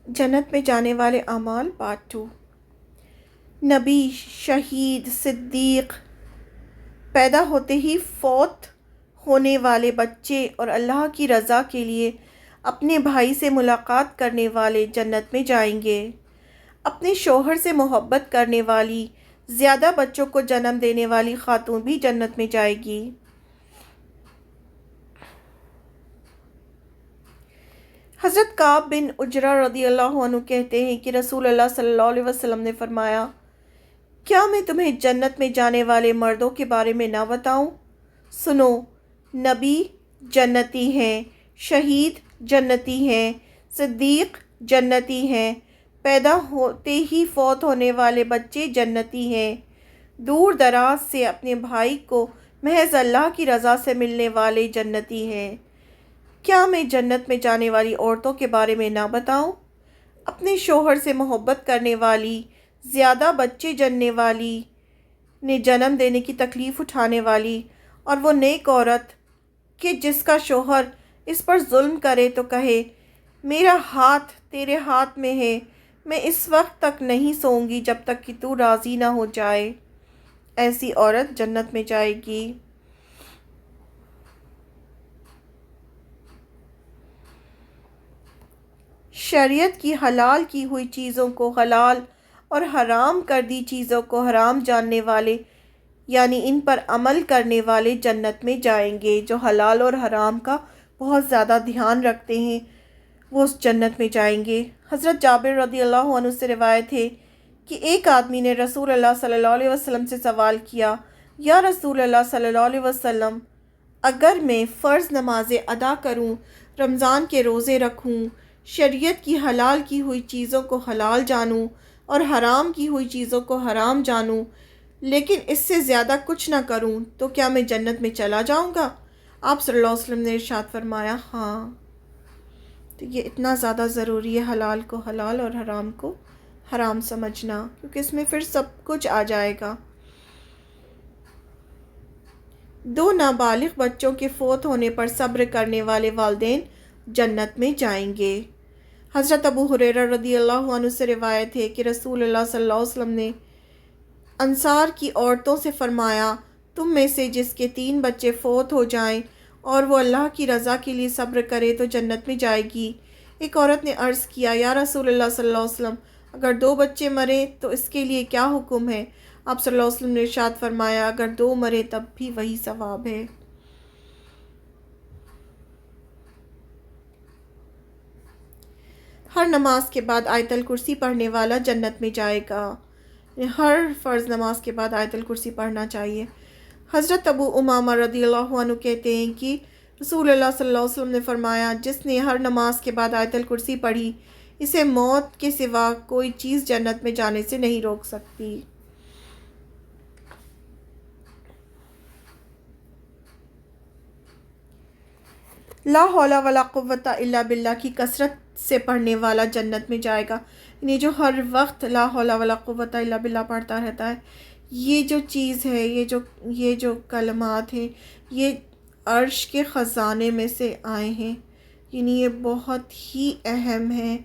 جنت میں جانے والے اعمال پارٹ 2۔ نبی، شہید، صدیق، پیدا ہوتے ہی فوت ہونے والے بچے اور اللہ کی رضا کے لیے اپنے بھائی سے ملاقات کرنے والے جنت میں جائیں گے۔ اپنے شوہر سے محبت کرنے والی، زیادہ بچوں کو جنم دینے والی خاتون بھی جنت میں جائے گی۔ حضرت کعب بن عجرہ رضی اللہ عنہ کہتے ہیں کہ رسول اللہ صلی اللہ علیہ وسلم نے فرمایا، کیا میں تمہیں جنت میں جانے والے مردوں کے بارے میں نہ بتاؤں؟ سنو، نبی جنتی ہیں، شہید جنتی ہیں، صدیق جنتی ہیں، پیدا ہوتے ہی فوت ہونے والے بچے جنتی ہیں، دور دراز سے اپنے بھائی کو محض اللہ کی رضا سے ملنے والے جنتی ہیں۔ کیا میں جنت میں جانے والی عورتوں کے بارے میں نہ بتاؤں؟ اپنے شوہر سے محبت کرنے والی، زیادہ بچے جننے والی، نے جنم دینے کی تکلیف اٹھانے والی، اور وہ نیک عورت کہ جس کا شوہر اس پر ظلم کرے تو کہے، میرا ہاتھ تیرے ہاتھ میں ہے، میں اس وقت تک نہیں سوؤں گی جب تک کہ تو راضی نہ ہو جائے، ایسی عورت جنت میں جائے گی۔ شریعت کی حلال کی ہوئی چیزوں کو حلال اور حرام کر دی چیزوں کو حرام جاننے والے، یعنی ان پر عمل کرنے والے جنت میں جائیں گے۔ جو حلال اور حرام کا بہت زیادہ دھیان رکھتے ہیں وہ اس جنت میں جائیں گے۔ حضرت جابر رضی اللہ عنہ سے روایت ہے کہ ایک آدمی نے رسول اللہ صلی اللہ علیہ وسلم سے سوال کیا، یا رسول اللہ صلی اللہ علیہ وسلم، اگر میں فرض نمازیں ادا کروں، رمضان کے روزے رکھوں، شریعت کی حلال کی ہوئی چیزوں کو حلال جانوں اور حرام کی ہوئی چیزوں کو حرام جانوں، لیکن اس سے زیادہ کچھ نہ کروں، تو کیا میں جنت میں چلا جاؤں گا؟ آپ صلی اللہ علیہ وسلم نے ارشاد فرمایا، ہاں۔ تو یہ اتنا زیادہ ضروری ہے حلال کو حلال اور حرام کو حرام سمجھنا، کیونکہ اس میں پھر سب کچھ آ جائے گا۔ 2 نابالغ بچوں کے فوت ہونے پر صبر کرنے والے والدین جنت میں جائیں گے۔ حضرت ابو ہریرہ رضی اللہ عنہ سے روایت ہے کہ رسول اللہ صلی اللہ علیہ وسلم نے انصار کی عورتوں سے فرمایا، تم میں سے جس کے 3 بچے فوت ہو جائیں اور وہ اللہ کی رضا کے لیے صبر کرے تو جنت میں جائے گی۔ ایک عورت نے عرض کیا، یا رسول اللہ صلی اللہ علیہ وسلم، اگر 2 بچے مریں تو اس کے لیے کیا حکم ہے؟ آپ صلی اللہ علیہ وسلم نے ارشاد فرمایا، اگر 2 مرے تب بھی وہی ثواب ہے۔ ہر نماز کے بعد آیت الکرسی پڑھنے والا جنت میں جائے گا۔ ہر فرض نماز کے بعد آیت الکرسی پڑھنا چاہیے۔ حضرت ابو امامہ رضی اللہ عنہ کہتے ہیں کہ رسول اللہ صلی اللہ علیہ وسلم نے فرمایا، جس نے ہر نماز کے بعد آیت الکرسی پڑھی، اسے موت کے سوا کوئی چیز جنت میں جانے سے نہیں روک سکتی۔ لا حول ولا قوت الا باللہ کی کثرت سے پڑھنے والا جنت میں جائے گا۔ یعنی جو ہر وقت لا حول ولا قوت الا باللہ پڑھتا رہتا ہے، یہ جو چیز ہے، یہ جو کلمات ہیں، یہ عرش کے خزانے میں سے آئے ہیں، یعنی یہ بہت ہی اہم ہے،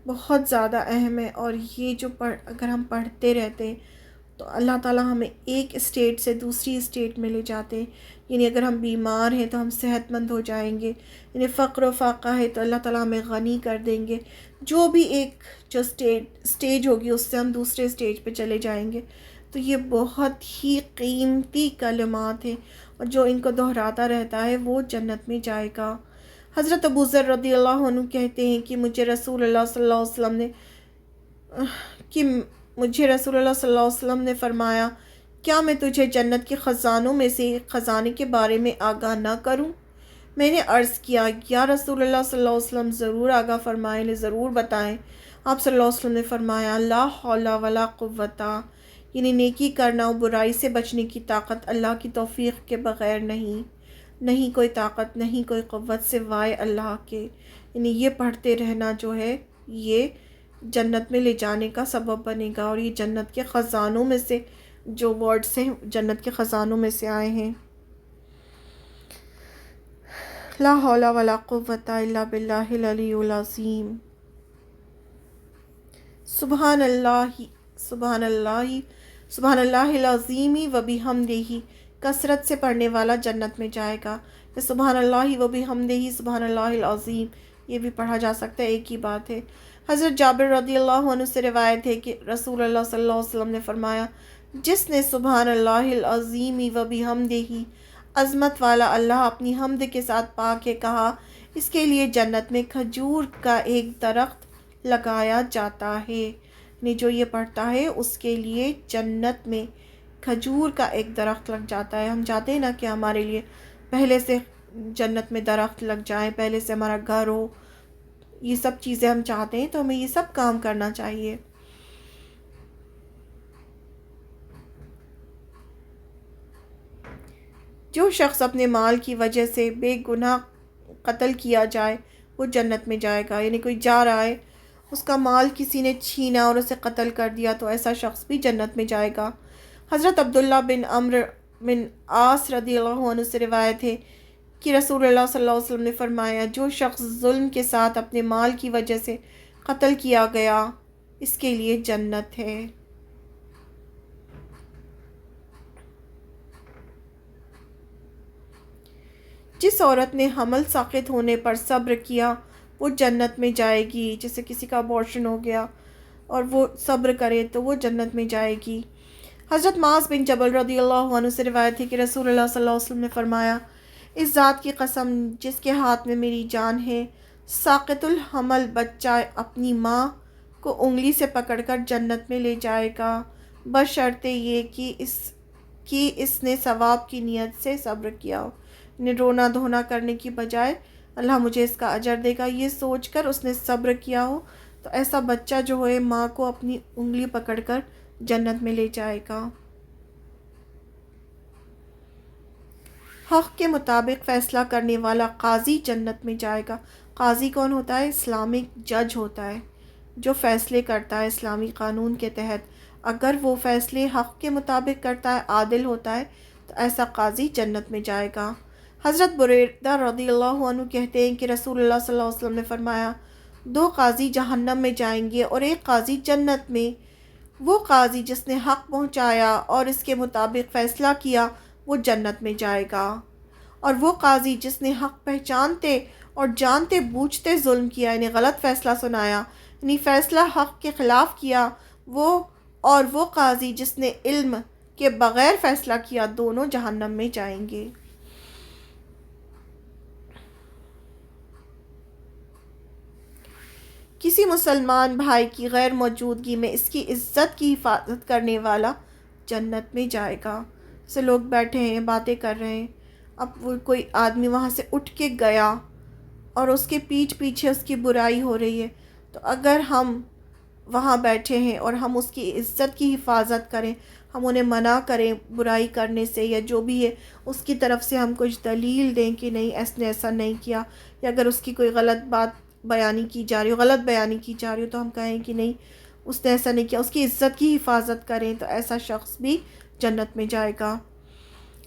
بہت زیادہ اہم ہے، اور یہ جو اگر ہم پڑھتے رہتے ہیں تو اللہ تعالیٰ ہمیں ایک اسٹیٹ سے دوسری اسٹیٹ میں لے جاتے ہیں۔ یعنی اگر ہم بیمار ہیں تو ہم صحت مند ہو جائیں گے، یعنی فقر و فاقہ ہے تو اللہ تعالیٰ ہمیں غنی کر دیں گے، جو بھی ایک جو اسٹیج ہوگی اس سے ہم دوسرے اسٹیج پہ چلے جائیں گے۔ تو یہ بہت ہی قیمتی کلمات ہیں، اور جو ان کو دہراتا رہتا ہے وہ جنت میں جائے گا۔ حضرت ابو ذر رضی اللہ عنہ کہتے ہیں کہ مجھے رسول اللہ صلی اللہ علیہ وسلم نے فرمایا، کیا میں تجھے جنت کے خزانوں میں سے ایک خزانے کے بارے میں آگاہ نہ کروں؟ میں نے عرض کیا، یا رسول اللہ صلی اللہ علیہ وسلم، ضرور آگاہ فرمائیں، ضرور بتائیں۔ آپ صلی اللہ علیہ وسلم نے فرمایا، لا حول ولا قوت، یعنی نیکی کرنا اور برائی سے بچنے کی طاقت اللہ کی توفیق کے بغیر نہیں کوئی طاقت، نہیں کوئی قوت سوائے اللہ کے۔ یعنی یہ پڑھتے رہنا جو ہے یہ جنت میں لے جانے کا سبب بنے گا، اور یہ جنت کے خزانوں میں سے جو ورڈز ہیں جنت کے خزانوں میں سے آئے ہیں۔ لا حول ولا قوت الا باللہ العلی العظیم۔ سبحان اللہ، سبحان اللہ، سبحان اللہ العظیم و بحمدہ کثرت سے پڑھنے والا جنت میں جائے گا۔ سبحان اللہ و بحمدہ سبحان اللہ العظیم، یہ بھی پڑھا جا سکتا ہے، ایک ہی بات ہے۔ حضرت جابر رضی اللہ عنہ سے روایت ہے کہ رسول اللہ صلی اللہ علیہ وسلم نے فرمایا، جس نے سبحان اللہ العظیم و بحمدہ عظمت والا اللہ اپنی حمد کے ساتھ پاک ہے کہا، اس کے لیے جنت میں کھجور کا ایک درخت لگایا جاتا ہے۔ یعنی جو یہ پڑھتا ہے اس کے لیے جنت میں کھجور کا ایک درخت لگ جاتا ہے۔ ہم چاہتے ہیں نا کہ ہمارے لیے پہلے سے جنت میں درخت لگ جائیں، پہلے سے ہمارا گھر ہو، یہ سب چیزیں ہم چاہتے ہیں، تو ہمیں یہ سب کام کرنا چاہیے۔ جو شخص اپنے مال کی وجہ سے بے گناہ قتل کیا جائے وہ جنت میں جائے گا۔ یعنی کوئی جا رہا ہے، اس کا مال کسی نے چھینا اور اسے قتل کر دیا تو ایسا شخص بھی جنت میں جائے گا۔ حضرت عبداللہ بن عمرو بن عاص رضی اللہ عنہ سے روایت ہے کہ رسول اللہ صلی اللہ علیہ وسلم نے فرمایا، جو شخص ظلم کے ساتھ اپنے مال کی وجہ سے قتل کیا گیا اس کے لیے جنت ہے۔ جس عورت نے حمل ساقط ہونے پر صبر کیا وہ جنت میں جائے گی۔ جیسے کسی کا ابارشن ہو گیا اور وہ صبر کرے تو وہ جنت میں جائے گی۔ حضرت معاذ بن جبل رضی اللہ عنہ سے روایت ہے کہ رسول اللہ صلی اللہ علیہ وسلم نے فرمایا، اس ذات کی قسم جس کے ہاتھ میں میری جان ہے، ساقط الحمل بچہ اپنی ماں کو انگلی سے پکڑ کر جنت میں لے جائے گا، بشرطے یہ کہ اس نے ثواب کی نیت سے صبر کیا ہو۔ نے رونا دھونا کرنے کی بجائے اللہ مجھے اس کا اجر دے گا یہ سوچ کر اس نے صبر کیا ہو، تو ایسا بچہ جو ہوئے ماں کو اپنی انگلی پکڑ کر جنت میں لے جائے گا۔ حق کے مطابق فیصلہ کرنے والا قاضی جنت میں جائے گا۔ قاضی کون ہوتا ہے؟ اسلامک جج ہوتا ہے، جو فیصلے کرتا ہے اسلامی قانون کے تحت۔ اگر وہ فیصلے حق کے مطابق کرتا ہے، عادل ہوتا ہے، تو ایسا قاضی جنت میں جائے گا۔ حضرت بریدہ رضی اللہ عنہ کہتے ہیں کہ رسول اللہ صلی اللہ علیہ وسلم نے فرمایا، دو قاضی جہنم میں جائیں گے اور ایک قاضی جنت میں۔ وہ قاضی جس نے حق پہنچایا اور اس کے مطابق فیصلہ کیا وہ جنت میں جائے گا، اور وہ قاضی جس نے حق پہچانتے اور جانتے بوجھتے ظلم کیا، یعنی غلط فیصلہ سنایا، یعنی فیصلہ حق کے خلاف کیا، وہ قاضی جس نے علم کے بغیر فیصلہ کیا، دونوں جہنم میں جائیں گے۔ کسی مسلمان بھائی کی غیر موجودگی میں اس کی عزت کی حفاظت کرنے والا جنت میں جائے گا۔ جیسے لوگ بیٹھے ہیں باتیں کر رہے ہیں، اب وہ کوئی آدمی وہاں سے اٹھ کے گیا اور اس کے پیچھے اس کی برائی ہو رہی ہے، تو اگر ہم وہاں بیٹھے ہیں اور ہم اس کی عزت کی حفاظت کریں، ہم انہیں منع کریں برائی کرنے سے، یا جو بھی ہے اس کی طرف سے ہم کچھ دلیل دیں کہ نہیں اس نے ایسا نہیں کیا، یا اگر اس کی کوئی غلط بات بیانی کی جا رہی ہو، غلط بیانی کی جا رہی ہو، تو ہم کہیں کہ نہیں اس نے ایسا نہیں کیا، اس کی عزت کی حفاظت کریں، تو ایسا شخص بھی جنت میں جائے گا۔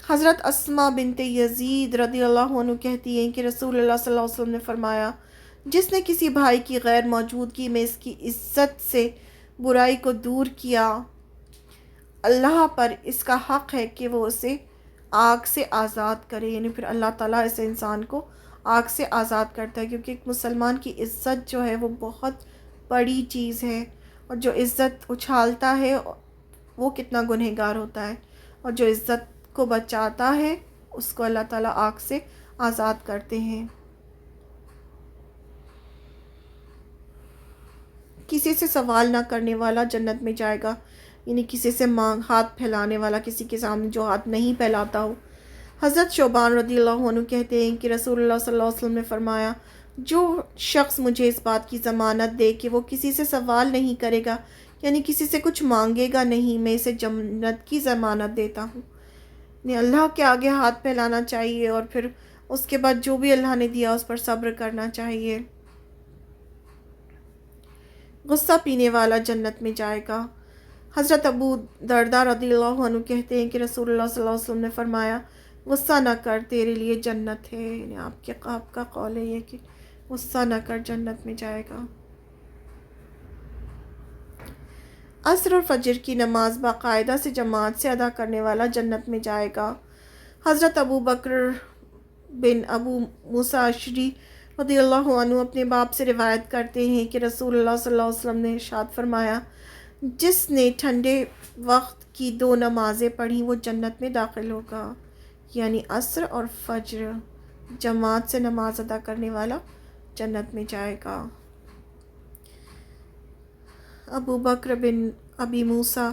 حضرت اسماء بنت یزید رضی اللہ عنہ کہتی ہیں کہ رسول اللہ صلی اللہ علیہ وسلم نے فرمایا، جس نے کسی بھائی کی غیر موجودگی میں اس کی عزت سے برائی کو دور کیا، اللہ پر اس کا حق ہے کہ وہ اسے آگ سے آزاد کرے۔ یعنی پھر اللہ تعالیٰ اس انسان کو آگ سے آزاد کرتا ہے، کیونکہ ایک مسلمان کی عزت جو ہے وہ بہت بڑی چیز ہے، اور جو عزت اچھالتا ہے وہ کتنا گنہگار ہوتا ہے، اور جو عزت کو بچاتا ہے اس کو اللہ تعالیٰ آگ سے آزاد کرتے ہیں۔ کسی سے سوال نہ کرنے والا جنت میں جائے گا، یعنی کسی سے ہاتھ پھیلانے والا، کسی کے سامنے جو ہاتھ نہیں پھیلاتا ہو۔ حضرت شعبان رضی اللہ عنہ کہتے ہیں کہ رسول اللہ صلی اللہ علیہ وسلم نے فرمایا، جو شخص مجھے اس بات کی ضمانت دے کہ وہ کسی سے سوال نہیں کرے گا، یعنی کسی سے کچھ مانگے گا نہیں، میں اسے جنت کی ضمانت دیتا ہوں۔ یعنی اللہ کے آگے ہاتھ پھیلانا چاہیے، اور پھر اس کے بعد جو بھی اللہ نے دیا اس پر صبر کرنا چاہیے۔ غصہ پینے والا جنت میں جائے گا۔ حضرت ابو درداء رضی اللہ عنہ کہتے ہیں کہ رسول اللہ صلی اللہ علیہ وسلم نے فرمایا، غصہ نہ کر تیرے لیے جنت ہے۔ یعنی آپ کا قول ہے یہ کہ غصہ نہ کر جنت میں جائے گا۔ عصر اور فجر کی نماز باقاعدہ سے جماعت سے ادا کرنے والا جنت میں جائے گا۔ حضرت ابو بکر بن ابو موسیٰ اشعری رضی اللہ عنہ اپنے باپ سے روایت کرتے ہیں کہ رسول اللہ صلی اللہ علیہ وسلم نے ارشاد فرمایا، جس نے ٹھنڈے وقت کی 2 نمازیں پڑھیں وہ جنت میں داخل ہوگا، یعنی عصر اور فجر جماعت سے نماز ادا کرنے والا جنت میں جائے گا۔ ابو بکر بن ابی موسیٰ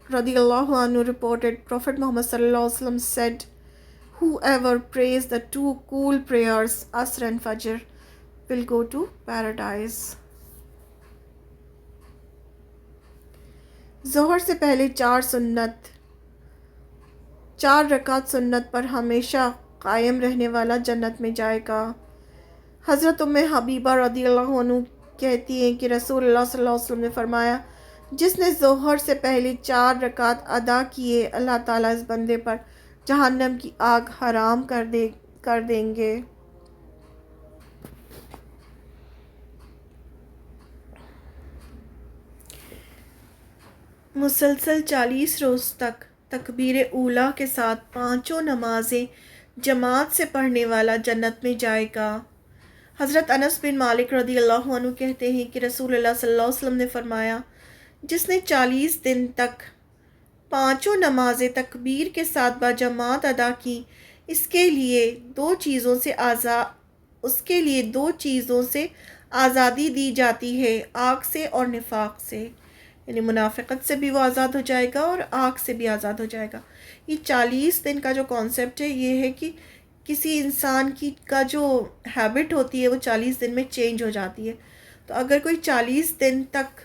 radiallahu anhu reported, Prophet Muhammad sallallahu alaihi wasallam said, whoever prays the 2 cool prayers, Asr and Fajr, will go to paradise. ظہر سے پہلے 4 رکعت سنت پر ہمیشہ قائم رہنے والا جنت میں جائے گا۔ حضرت ام حبیبہ رضی اللہ عنہ کہتی ہیں کہ رسول اللہ صلی اللہ علیہ وسلم نے فرمایا، جس نے ظہر سے پہلے 4 رکعت ادا کیے اللہ تعالیٰ اس بندے پر جہنم کی آگ حرام کر دیں گے۔ مسلسل 40 روز تک تکبیر اولیٰ کے ساتھ 5 نمازیں جماعت سے پڑھنے والا جنت میں جائے گا۔ حضرت انس بن مالک رضی اللہ عنہ کہتے ہیں کہ رسول اللہ صلی اللہ علیہ وسلم نے فرمایا، جس نے 40 دن تک 5 نمازیں تکبیر کے ساتھ باجماعت ادا کی، اس کے لیے 2 چیزوں سے آزادی دی جاتی ہے، آگ سے اور نفاق سے، یعنی منافقت سے بھی وہ آزاد ہو جائے گا اور آگ سے بھی آزاد ہو جائے گا۔ یہ 40 دن کا جو کانسیپٹ ہے یہ ہے کہ کسی انسان کا جو ہیبٹ ہوتی ہے وہ 40 دن میں چینج ہو جاتی ہے، تو اگر کوئی 40 دن تک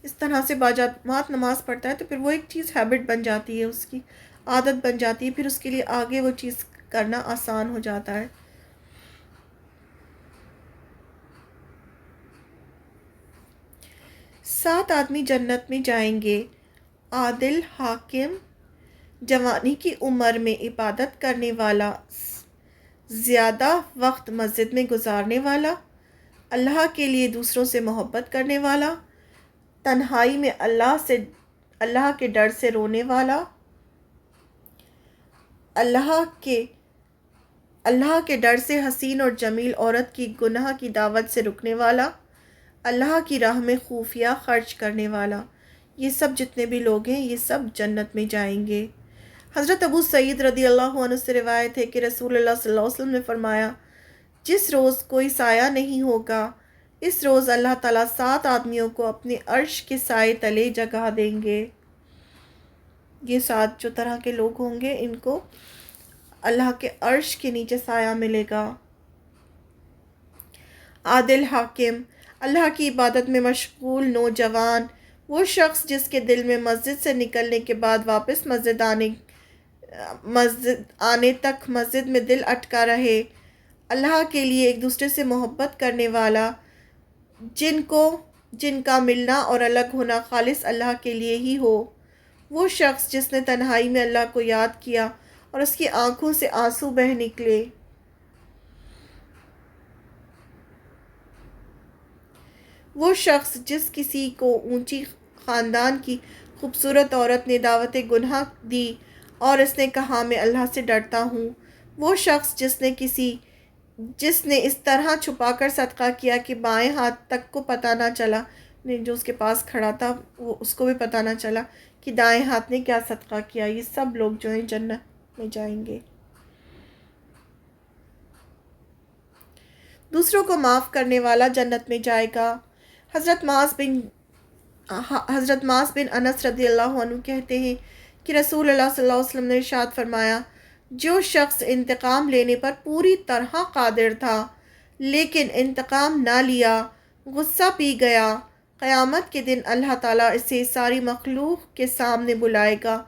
اس طرح سے باجماعت نماز پڑھتا ہے تو پھر وہ ایک چیز ہیبٹ بن جاتی ہے، اس کی عادت بن جاتی ہے، پھر اس کے لیے آگے وہ چیز کرنا آسان ہو جاتا ہے۔ سات آدمی جنت میں جائیں گے: عادل، حاکم، جوانی کی عمر میں عبادت کرنے والا، زیادہ وقت مسجد میں گزارنے والا، اللہ کے لیے دوسروں سے محبت کرنے والا، تنہائی میں اللہ کے ڈر سے رونے والا، اللہ کے ڈر سے حسین اور جمیل عورت کی گناہ کی دعوت سے رکنے والا، اللہ کی راہ میں خفیہ خرچ کرنے والا۔ یہ سب جتنے بھی لوگ ہیں یہ سب جنت میں جائیں گے۔ حضرت ابو سعید رضی اللہ عنہ سے روایت ہے کہ رسول اللہ صلی اللہ علیہ وسلم نے فرمایا، جس روز کوئی سایہ نہیں ہوگا اس روز اللہ تعالیٰ 7 آدمیوں کو اپنے عرش کے سائے تلے جگہ دیں گے۔ یہ 7 جو طرح کے لوگ ہوں گے ان کو اللہ کے عرش کے نیچے سایہ ملے گا۔ عادل، حاکم، اللہ کی عبادت میں مشغول نوجوان، وہ شخص جس کے دل میں مسجد سے نکلنے کے بعد واپس مسجد آنے تک مسجد میں دل اٹکا رہے، اللہ کے لیے ایک دوسرے سے محبت کرنے والا، جن کا ملنا اور الگ ہونا خالص اللہ کے لیے ہی ہو، وہ شخص جس نے تنہائی میں اللہ کو یاد کیا اور اس کی آنکھوں سے آنسو بہہ نکلے، وہ شخص جس کسی کو اونچی خاندان کی خوبصورت عورت نے دعوت گناہ دی اور اس نے کہا میں اللہ سے ڈرتا ہوں، وہ شخص جس نے اس طرح چھپا کر صدقہ کیا کہ بائیں ہاتھ تک کو پتہ نہ چلا، جو اس کے پاس کھڑا تھا وہ اس کو بھی پتہ نہ چلا کہ دائیں ہاتھ نے کیا صدقہ کیا، یہ سب لوگ جو ہیں جنت میں جائیں گے۔ دوسروں کو معاف کرنے والا جنت میں جائے گا۔ حضرت معاذ بن انس رضی اللہ عنہ کہتے ہیں کہ رسول اللہ صلی اللہ علیہ وسلم نے ارشاد فرمایا، جو شخص انتقام لینے پر پوری طرح قادر تھا لیکن انتقام نہ لیا، غصہ پی گیا، قیامت کے دن اللہ تعالیٰ اسے ساری مخلوق کے سامنے بلائے گا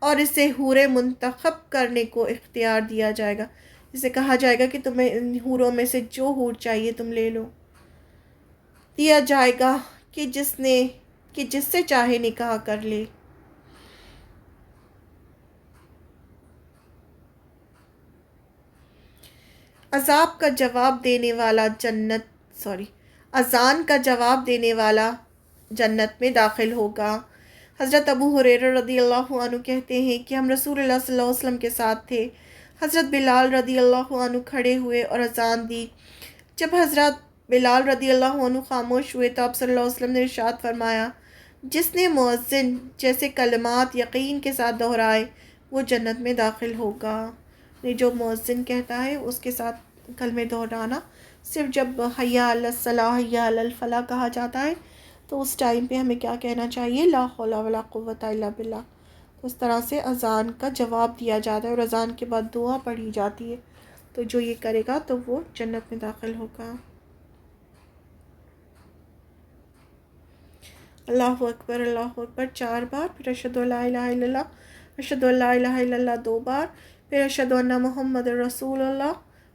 اور اسے حور منتخب کرنے کو اختیار دیا جائے گا۔ اسے کہا جائے گا کہ تمہیں ان حوروں میں سے جو حور چاہیے تم لے لو، دیا جائے گا کہ جس سے چاہے نکاح کر لے۔ اذان کا جواب دینے والا جنت میں داخل ہوگا۔ حضرت ابو ہریرہ رضی اللہ عنہ کہتے ہیں کہ ہم رسول اللہ صلی اللہ علیہ وسلم کے ساتھ تھے۔ حضرت بلال رضی اللہ عنہ کھڑے ہوئے اور اذان دی۔ جب حضرت بلال رضی اللہ عنہ خاموش ہوئے تو آپ صلی اللہ علیہ وسلم نے ارشاد فرمایا، جس نے مؤذن جیسے کلمات یقین کے ساتھ دہرائے وہ جنت میں داخل ہوگا۔ جو مؤذن کہتا ہے اس کے ساتھ کلمے دہرانا، صرف جب حی علی الصلاح حی علی الفلاح کہا جاتا ہے تو اس ٹائم پہ ہمیں کیا کہنا چاہیے؟ لا حول ولا قوت الا باللہ۔ تو اس طرح سے اذان کا جواب دیا جاتا ہے اور اذان کے بعد دعا پڑھی جاتی ہے، تو جو یہ کرے گا تو وہ جنت میں داخل ہوگا۔ اللہ اکبر 4 بار، پھر اشہد ان لا الہ الا اللہ، اشہد ان لا الہ الا اللہ 2 بار، پھر اشہد ان محمد رسول اللہ،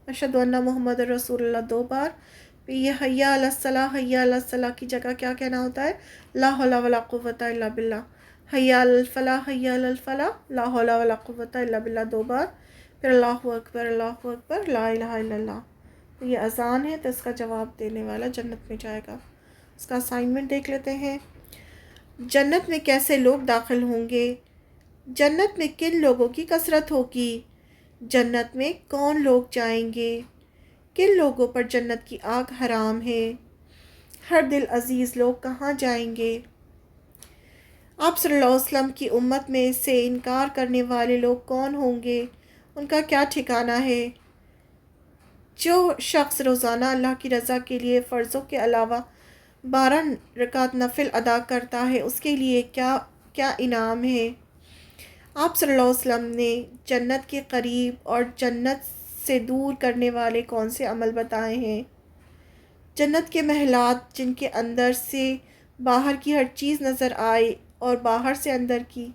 اشہد ان محمد رسول اللہ 2 بار۔ پھر یہ حی علی الصلاح حی علی الصلاح کی جگہ کیا کہنا ہوتا ہے؟ لا حول ولا قوت الا باللہ۔ حی علی الفلاح حی علی الفلاح، لا حول ولا قوت الا باللہ 2 بار، پھر اللہ اکبر لا الہ الا اللہ۔ تو یہ اذان ہے، تو اس کا جواب دینے والا جنت میں جائے گا۔ اس کا اسائنمنٹ دیکھ لیتے ہیں۔ جنت میں کیسے لوگ داخل ہوں گے؟ جنت میں کن لوگوں کی کثرت ہوگی؟ جنت میں کون لوگ جائیں گے؟ کن لوگوں پر جنت کی آگ حرام ہے؟ ہر دل عزیز لوگ کہاں جائیں گے؟ آپ صلی اللہ علیہ وسلم کی امت میں سے انکار کرنے والے لوگ کون ہوں گے؟ ان کا کیا ٹھکانہ ہے؟ جو شخص روزانہ اللہ کی رضا کے لیے فرضوں کے علاوہ 12 رکعت نفل ادا کرتا ہے اس کے لیے کیا انعام ہے؟ آپ صلی اللہ علیہ وسلم نے جنت کے قریب اور جنت سے دور کرنے والے کون سے عمل بتائے ہیں؟ جنت کے محلات جن کے اندر سے باہر کی ہر چیز نظر آئے اور باہر سے اندر کی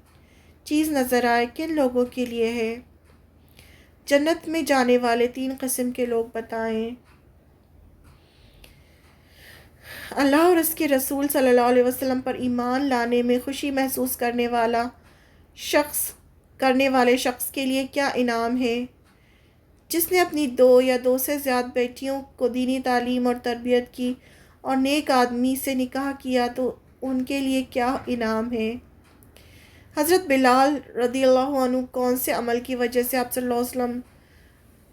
چیز نظر آئے کن لوگوں کے لیے ہے؟ جنت میں جانے والے 3 قسم کے لوگ بتائیں۔ اللہ اور اس کے رسول صلی اللہ علیہ وسلم پر ایمان لانے میں خوشی محسوس کرنے والے شخص کے لیے کیا انعام ہے؟ جس نے اپنی 2 یا 2 سے زیادہ بیٹیوں کو دینی تعلیم اور تربیت کی اور نیک آدمی سے نکاح کیا تو ان کے لیے کیا انعام ہے؟ حضرت بلال رضی اللہ عنہ کون سے عمل کی وجہ سے آپ صلی اللہ علیہ وسلم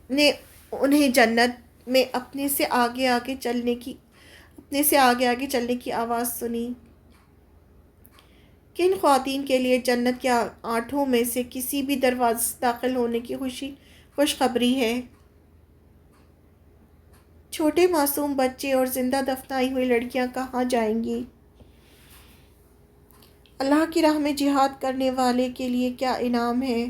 نے انہیں جنت میں اپنے سے آگے آگے چلنے کی آواز سنی؟ کن خواتین کے لیے جنت کے 8 میں سے کسی بھی دروازے سے داخل ہونے کی خوشخبری ہے؟ چھوٹے معصوم بچے اور زندہ دفنائی ہوئی لڑکیاں کہاں جائیں گی؟ اللہ کی راہ میں جہاد کرنے والے کے لیے کیا انعام ہے؟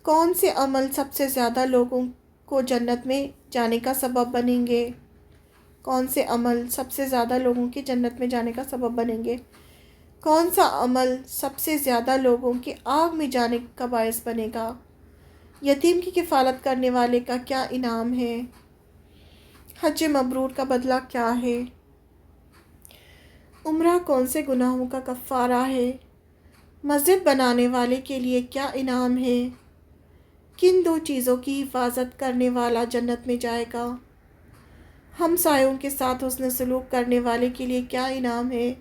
کون سے عمل سب سے زیادہ لوگوں کو جنت میں جانے کا سبب بنیں گے؟ کون سے عمل سب سے زیادہ لوگوں کے جنت میں جانے کا سبب بنیں گے؟ کون سا عمل سب سے زیادہ لوگوں کے آگ میں جانے کا باعث بنے گا؟ یتیم کی کفالت کرنے والے کا کیا انعام ہے؟ حج مبرور کا بدلہ کیا ہے؟ عمرہ کون سے گناہوں کا کفارہ ہے؟ مسجد بنانے والے کے لیے کیا انعام ہے؟ کن 2 چیزوں کی حفاظت کرنے والا جنت میں جائے گا؟ ہمسایوں کے ساتھ حسن سلوک کرنے والے کے لیے کیا انعام ہے؟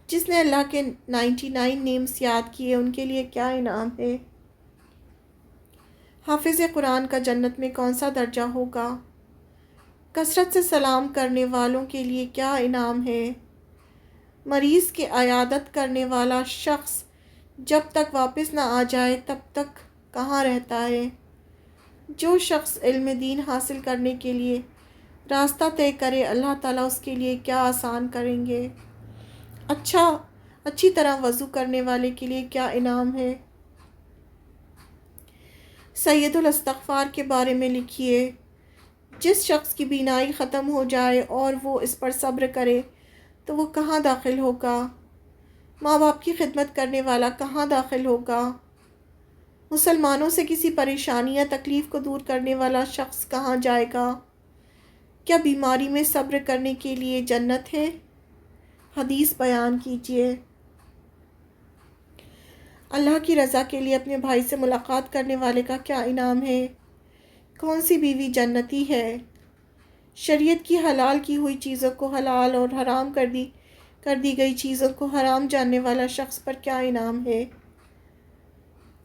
جس نے اللہ کے 99 نیمز یاد کیے ان کے لیے کیا انعام ہے؟ حافظ قرآن کا جنت میں کون سا درجہ ہوگا؟ کثرت سے سلام کرنے والوں کے لیے کیا انعام ہے؟ مریض کی عیادت کرنے والا شخص جب تک واپس نہ آ جائے تب تک کہاں رہتا ہے؟ جو شخص علم دین حاصل کرنے کے لیے راستہ طے کرے اللہ تعالیٰ اس کے لیے کیا آسان کریں گے؟ اچھی طرح وضو کرنے والے کے لیے کیا انعام ہے؟ سید الاستغفار کے بارے میں لکھیے۔ جس شخص کی بینائی ختم ہو جائے اور وہ اس پر صبر کرے تو وہ کہاں داخل ہوگا؟ ماں باپ کی خدمت کرنے والا کہاں داخل ہوگا؟ مسلمانوں سے کسی پریشانی یا تکلیف کو دور کرنے والا شخص کہاں جائے گا؟ کیا بیماری میں صبر کرنے کے لیے جنت ہے؟ حدیث بیان کیجیے۔ اللہ کی رضا کے لیے اپنے بھائی سے ملاقات کرنے والے کا کیا انعام ہے؟ کون سی بیوی جنتی ہے؟ شریعت کی حلال کی ہوئی چیزوں کو حلال اور حرام کر دی کر دی گئی چیزوں کو حرام جاننے والا شخص پر کیا انعام ہے؟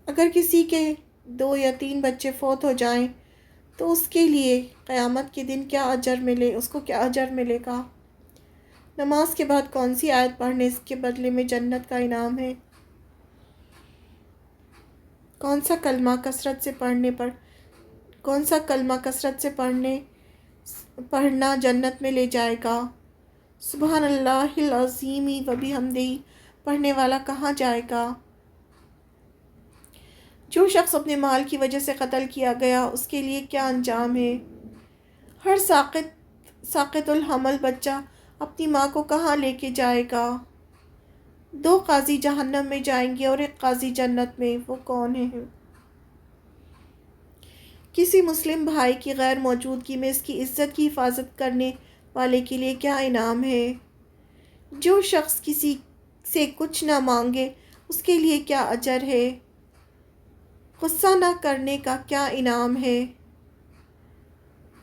اگر کسی کے 2 یا 3 بچے فوت ہو جائیں تو اس کے لیے قیامت کے دن اس کو کیا اجر ملے گا؟ نماز کے بعد کون سی آیت پڑھنے کے بدلے میں جنت کا انعام ہے؟ کون سا کلمہ کثرت سے پڑھنا جنت میں لے جائے گا؟ سبحان اللہ العظیم و بحمدہ پڑھنے والا کہاں جائے گا؟ جو شخص اپنے مال کی وجہ سے قتل کیا گیا اس کے لیے کیا انجام ہے؟ ہر ساقط الحمل بچہ اپنی ماں کو کہاں لے کے جائے گا؟ 2 قاضی جہنم میں جائیں گے اور 1 قاضی جنت میں، وہ کون ہے؟ کسی مسلم بھائی کی غیر موجودگی میں اس کی عزت کی حفاظت کرنے والے کے لیے کیا انعام ہے؟ جو شخص کسی سے کچھ نہ مانگے اس کے لیے کیا اجر ہے؟ غصہ نہ کرنے کا کیا انعام ہے؟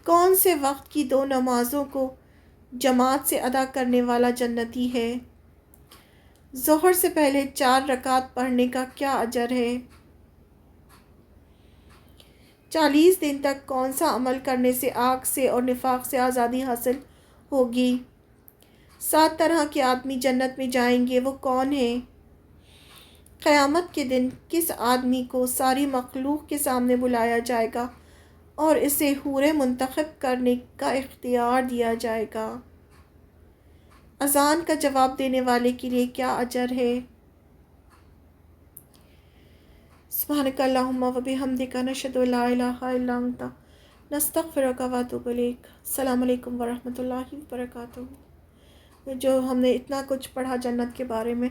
کون سے وقت کی 2 نمازوں کو جماعت سے ادا کرنے والا جنتی ہے؟ ظہر سے پہلے 4 رکعت پڑھنے کا کیا اجر ہے؟ 40 دن تک کون سا عمل کرنے سے آگ سے اور نفاق سے آزادی حاصل ہوگی؟ 7 طرح کے آدمی جنت میں جائیں گے، وہ کون ہیں؟ قیامت کے دن کس آدمی کو ساری مخلوق کے سامنے بلایا جائے گا اور اسے حوریں منتخب کرنے کا اختیار دیا جائے گا؟ اذان کا جواب دینے والے کے لیے کیا اجر ہے؟ سبحانک اللہم و بحمدک نشہد ان لا الہ الا انت نستغفرک و نتوب الیک۔ السلام علیکم ورحمۃ اللہ وبرکاتہ۔ جو ہم نے اتنا کچھ پڑھا جنت کے بارے میں،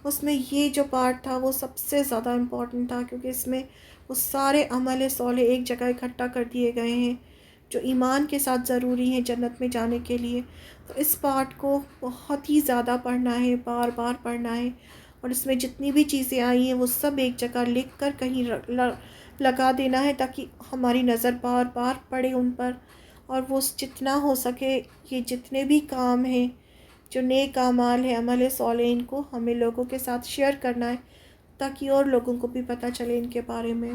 اس میں یہ جو پارٹ تھا وہ سب سے زیادہ امپورٹنٹ تھا، کیونکہ اس میں وہ سارے عمل صالح ایک جگہ اکٹھا کر دیے گئے ہیں جو ایمان کے ساتھ ضروری ہیں جنت میں جانے کے لیے۔ تو اس پارٹ کو بہت ہی زیادہ پڑھنا ہے، بار بار پڑھنا ہے، اور اس میں جتنی بھی چیزیں آئی ہیں وہ سب ایک جگہ لکھ کر کہیں لگا دینا ہے تاکہ ہماری نظر بار بار پڑے ان پر، اور وہ جتنا ہو سکے یہ جتنے بھی کام ہیں جو نیک اعمال ہیں، عمل صالح، ان کو ہمیں لوگوں کے ساتھ شیئر کرنا ہے تاکہ اور لوگوں کو بھی پتہ چلے ان کے بارے میں۔